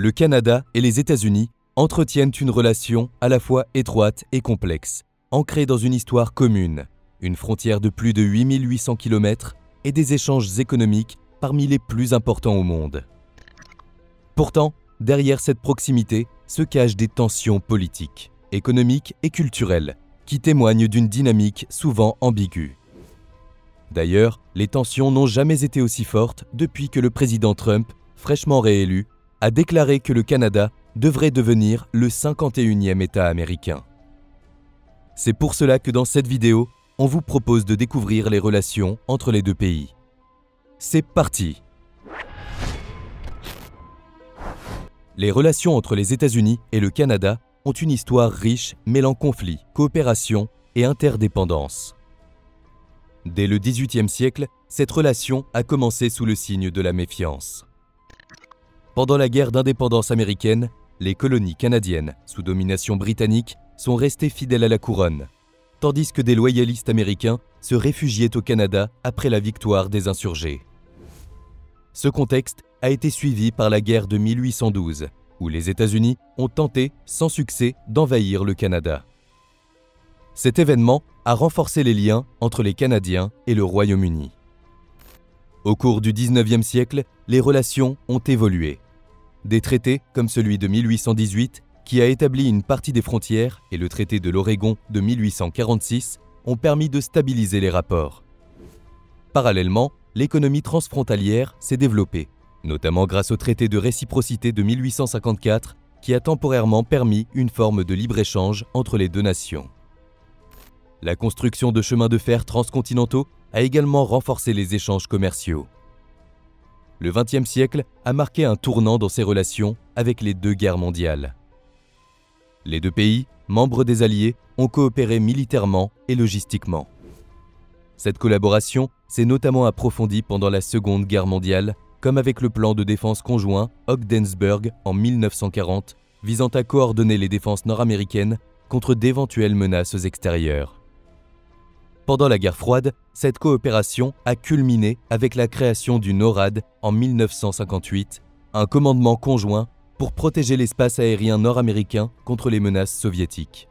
Le Canada et les États-Unis entretiennent une relation à la fois étroite et complexe, ancrée dans une histoire commune, une frontière de plus de 8800 km et des échanges économiques parmi les plus importants au monde. Pourtant, derrière cette proximité se cachent des tensions politiques, économiques et culturelles qui témoignent d'une dynamique souvent ambiguë. D'ailleurs, les tensions n'ont jamais été aussi fortes depuis que le président Trump, fraîchement réélu, a déclaré que le Canada devrait devenir le 51e État américain. C'est pour cela que dans cette vidéo, on vous propose de découvrir les relations entre les deux pays. C'est parti! Les relations entre les États-Unis et le Canada ont une histoire riche mêlant conflits, coopération et interdépendance. Dès le XVIIIe siècle, cette relation a commencé sous le signe de la méfiance. Pendant la guerre d'indépendance américaine, les colonies canadiennes, sous domination britannique, sont restées fidèles à la couronne, tandis que des loyalistes américains se réfugiaient au Canada après la victoire des insurgés. Ce contexte a été suivi par la guerre de 1812, où les États-Unis ont tenté, sans succès, d'envahir le Canada. Cet événement a renforcé les liens entre les Canadiens et le Royaume-Uni. Au cours du XIXe siècle, les relations ont évolué. Des traités, comme celui de 1818, qui a établi une partie des frontières, et le traité de l'Oregon de 1846, ont permis de stabiliser les rapports. Parallèlement, l'économie transfrontalière s'est développée, notamment grâce au traité de réciprocité de 1854, qui a temporairement permis une forme de libre-échange entre les deux nations. La construction de chemins de fer transcontinentaux a également renforcé les échanges commerciaux. Le XXe siècle a marqué un tournant dans ces relations avec les deux guerres mondiales. Les deux pays, membres des Alliés, ont coopéré militairement et logistiquement. Cette collaboration s'est notamment approfondie pendant la Seconde Guerre mondiale, comme avec le plan de défense conjoint Ogdensburg en 1940, visant à coordonner les défenses nord-américaines contre d'éventuelles menaces extérieures. Pendant la guerre froide, cette coopération a culminé avec la création du NORAD en 1958, un commandement conjoint pour protéger l'espace aérien nord-américain contre les menaces soviétiques.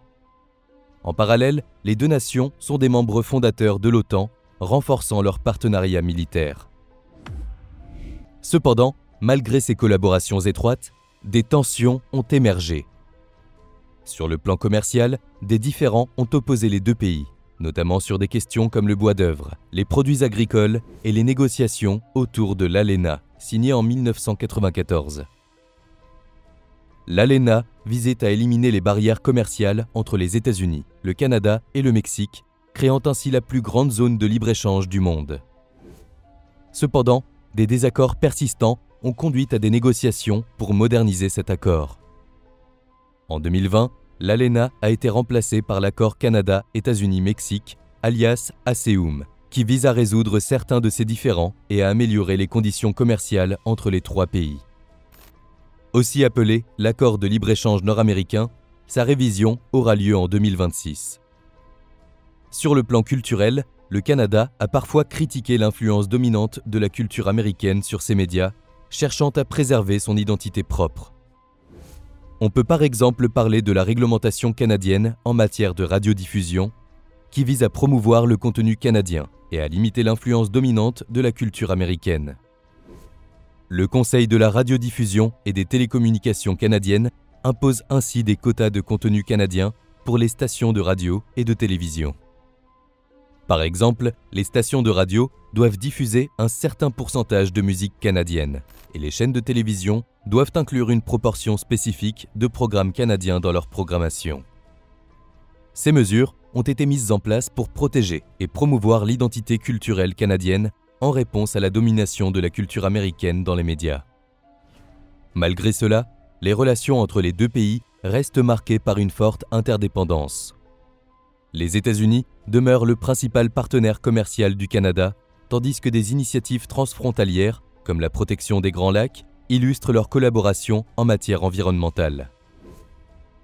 En parallèle, les deux nations sont des membres fondateurs de l'OTAN, renforçant leur partenariat militaire. Cependant, malgré ces collaborations étroites, des tensions ont émergé. Sur le plan commercial, des différends ont opposé les deux pays, notamment sur des questions comme le bois d'œuvre, les produits agricoles et les négociations autour de l'ALENA, signée en 1994. L'ALENA visait à éliminer les barrières commerciales entre les États-Unis, le Canada et le Mexique, créant ainsi la plus grande zone de libre-échange du monde. Cependant, des désaccords persistants ont conduit à des négociations pour moderniser cet accord. En 2020, l'ALENA a été remplacée par l'accord Canada-États-Unis-Mexique, alias ASEUM, qui vise à résoudre certains de ces différends et à améliorer les conditions commerciales entre les trois pays. Aussi appelé l'accord de libre-échange nord-américain, sa révision aura lieu en 2026. Sur le plan culturel, le Canada a parfois critiqué l'influence dominante de la culture américaine sur ses médias, cherchant à préserver son identité propre. On peut par exemple parler de la réglementation canadienne en matière de radiodiffusion, qui vise à promouvoir le contenu canadien et à limiter l'influence dominante de la culture américaine. Le Conseil de la radiodiffusion et des télécommunications canadiennes impose ainsi des quotas de contenu canadien pour les stations de radio et de télévision. Par exemple, les stations de radio doivent diffuser un certain pourcentage de musique canadienne et les chaînes de télévision doivent inclure une proportion spécifique de programmes canadiens dans leur programmation. Ces mesures ont été mises en place pour protéger et promouvoir l'identité culturelle canadienne en réponse à la domination de la culture américaine dans les médias. Malgré cela, les relations entre les deux pays restent marquées par une forte interdépendance. Les États-Unis demeurent le principal partenaire commercial du Canada, tandis que des initiatives transfrontalières, comme la protection des Grands Lacs, illustrent leur collaboration en matière environnementale.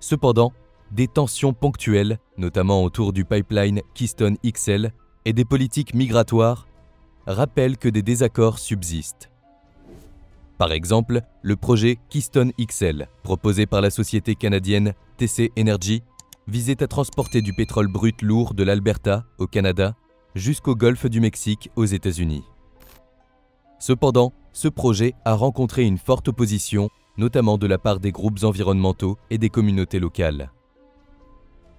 Cependant, des tensions ponctuelles, notamment autour du pipeline Keystone XL et des politiques migratoires, rappellent que des désaccords subsistent. Par exemple, le projet Keystone XL, proposé par la société canadienne TC Energy, visait à transporter du pétrole brut lourd de l'Alberta, au Canada, jusqu'au golfe du Mexique, aux États-Unis. Cependant, ce projet a rencontré une forte opposition, notamment de la part des groupes environnementaux et des communautés locales.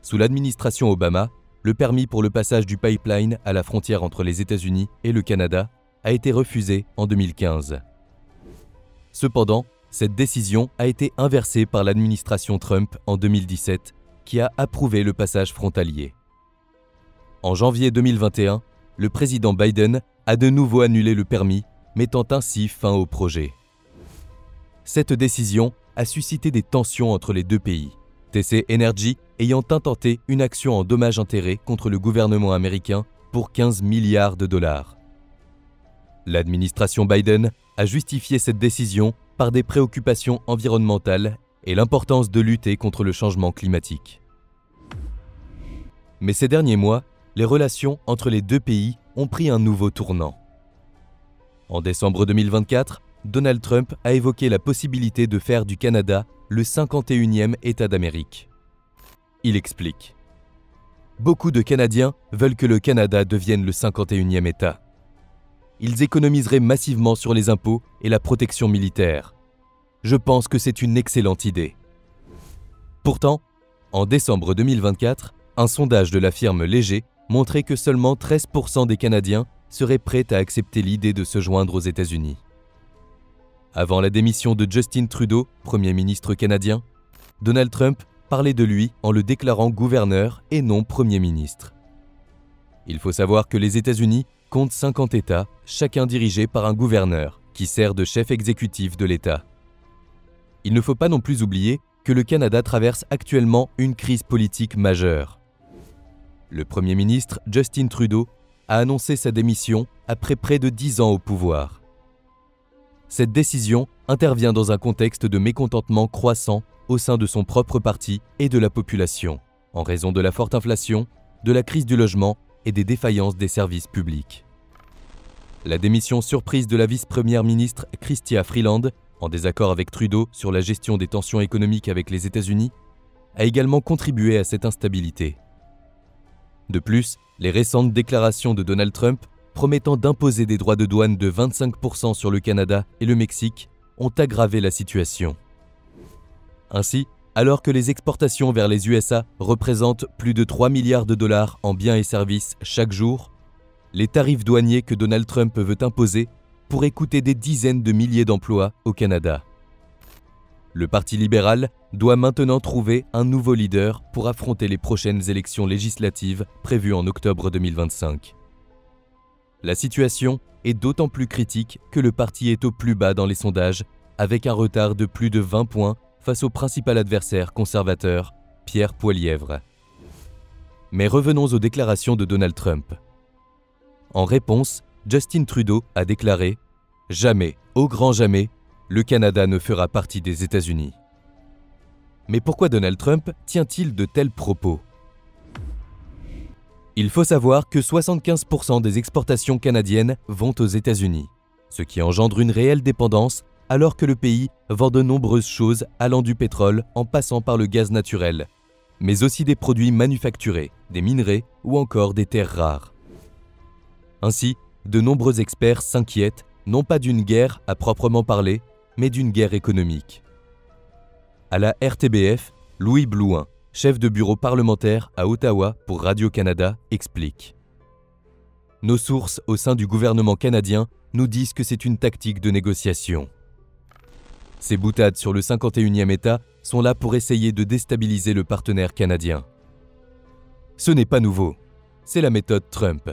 Sous l'administration Obama, le permis pour le passage du pipeline à la frontière entre les États-Unis et le Canada a été refusé en 2015. Cependant, cette décision a été inversée par l'administration Trump en 2017, qui a approuvé le passage frontalier. En janvier 2021, le président Biden a de nouveau annulé le permis, mettant ainsi fin au projet. Cette décision a suscité des tensions entre les deux pays, TC Energy ayant intenté une action en dommages-intérêts contre le gouvernement américain pour 15 milliards de dollars. L'administration Biden a justifié cette décision par des préoccupations environnementales et l'importance de lutter contre le changement climatique. Mais ces derniers mois, les relations entre les deux pays ont pris un nouveau tournant. En décembre 2024, Donald Trump a évoqué la possibilité de faire du Canada le 51e État d'Amérique. Il explique : « Beaucoup de Canadiens veulent que le Canada devienne le 51e État. Ils économiseraient massivement sur les impôts et la protection militaire. Je pense que c'est une excellente idée. » Pourtant, en décembre 2024, un sondage de la firme Léger montrait que seulement 13% des Canadiens seraient prêts à accepter l'idée de se joindre aux États-Unis. Avant la démission de Justin Trudeau, Premier ministre canadien, Donald Trump parlait de lui en le déclarant gouverneur et non Premier ministre. Il faut savoir que les États-Unis comptent 50 États, chacun dirigé par un gouverneur, qui sert de chef exécutif de l'État. Il ne faut pas non plus oublier que le Canada traverse actuellement une crise politique majeure. Le Premier ministre Justin Trudeau a annoncé sa démission après près de 10 ans au pouvoir. Cette décision intervient dans un contexte de mécontentement croissant au sein de son propre parti et de la population, en raison de la forte inflation, de la crise du logement et des défaillances des services publics. La démission surprise de la vice-première ministre Chrystia Freeland, en désaccord avec Trudeau sur la gestion des tensions économiques avec les États-Unis, a également contribué à cette instabilité. De plus, les récentes déclarations de Donald Trump promettant d'imposer des droits de douane de 25% sur le Canada et le Mexique ont aggravé la situation. Ainsi, alors que les exportations vers les USA représentent plus de 3 milliards de dollars en biens et services chaque jour, les tarifs douaniers que Donald Trump veut imposer pourraient coûter des dizaines de milliers d'emplois au Canada. Le Parti libéral doit maintenant trouver un nouveau leader pour affronter les prochaines élections législatives prévues en octobre 2025. La situation est d'autant plus critique que le parti est au plus bas dans les sondages, avec un retard de plus de 20 points face au principal adversaire conservateur, Pierre Poilievre. Mais revenons aux déclarations de Donald Trump. En réponse, Justin Trudeau a déclaré « Jamais, au grand jamais, le Canada ne fera partie des États-Unis ». Mais pourquoi Donald Trump tient-il de tels propos ? Il faut savoir que 75% des exportations canadiennes vont aux États-Unis, ce qui engendre une réelle dépendance alors que le pays vend de nombreuses choses allant du pétrole en passant par le gaz naturel, mais aussi des produits manufacturés, des minerais ou encore des terres rares. Ainsi, de nombreux experts s'inquiètent non pas d'une guerre à proprement parler, mais d'une guerre économique. À la RTBF, Louis Blouin, chef de bureau parlementaire à Ottawa pour Radio-Canada, explique : « Nos sources au sein du gouvernement canadien nous disent que c'est une tactique de négociation. Ces boutades sur le 51e État sont là pour essayer de déstabiliser le partenaire canadien. Ce n'est pas nouveau, c'est la méthode Trump.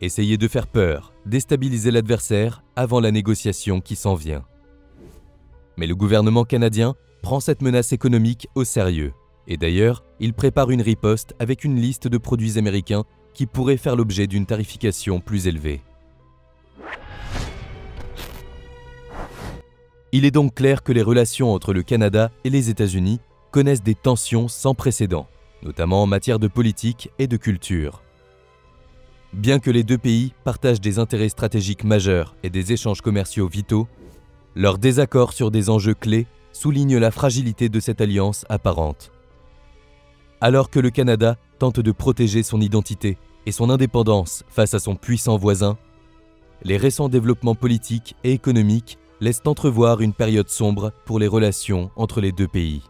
Essayer de faire peur, déstabiliser l'adversaire avant la négociation qui s'en vient. Mais le gouvernement canadien prend cette menace économique au sérieux. Et d'ailleurs, il prépare une riposte avec une liste de produits américains qui pourraient faire l'objet d'une tarification plus élevée. Il est donc clair que les relations entre le Canada et les États-Unis connaissent des tensions sans précédent, notamment en matière de politique et de culture. Bien que les deux pays partagent des intérêts stratégiques majeurs et des échanges commerciaux vitaux, Leur désaccord sur des enjeux clés souligne la fragilité de cette alliance apparente. Alors que le Canada tente de protéger son identité et son indépendance face à son puissant voisin, les récents développements politiques et économiques laissent entrevoir une période sombre pour les relations entre les deux pays.